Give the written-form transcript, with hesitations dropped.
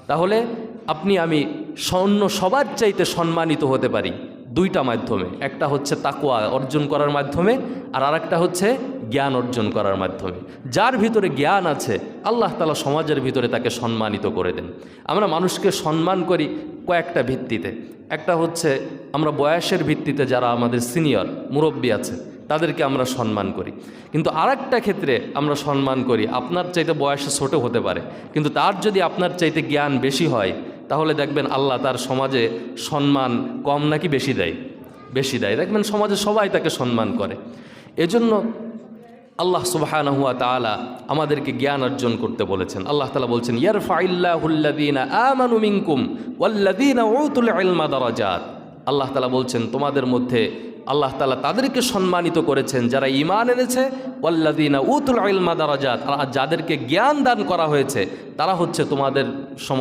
তাহলে আপনি আমি অন্য সবার চাইতে সম্মানিত হতে পারি দুইটা মাধ্যমে, একটা হচ্ছে তাকওয়া অর্জন করার মাধ্যমে, আর আরেকটা হচ্ছে জ্ঞান অর্জন করার মাধ্যমে। যার ভিতরে জ্ঞান আছে আল্লাহ তাআলা সমাজের ভিতরে তাকে সম্মানিত করে দেন। আমরা মানুষকে সম্মান করি কয়েকটা ভিত্তিতে। একটা হচ্ছে আমরা বয়সের ভিত্তিতে, যারা আমাদের সিনিয়র মুরব্বী আছে তাদেরকে আমরা সম্মান করি। কিন্তু আরেকটা ক্ষেত্রে আমরা সম্মান করি, আপনার চাইতে বয়সে ছোট হতে পারে, কিন্তু তার যদি আপনার চাইতে জ্ঞান বেশি হয়, তাহলে দেখবেন আল্লাহ তার সমাজে সম্মান কম নাকি বেশি দেয়? বেশি দেয়। দেখবেন সমাজে সবাই তাকে সম্মান করে। এজন্য আল্লাহ সুবহানাহু ওয়া তাআলা আমাদেরকে জ্ঞান অর্জন করতে বলেছেন। আল্লাহ তাআলা বলছেন, ইয়ারফাইল্লাহুল্লাযীনা আমানু মিনকুম ওয়াল্লাযীনা উতুল ইলমা দারাজাত। আল্লাহ তাআলা বলছেন, তোমাদের মধ্যে আল্লাহ তাআলা তাদেরকে সম্মানিত করেছেন যারা ঈমান এনেছে, ওয়াল্লাযীনা উতুল ইলমা দারাজাত, আর যাদেরকে জ্ঞান দান করা হয়েছে তারা হচ্ছে তোমাদের সমাজ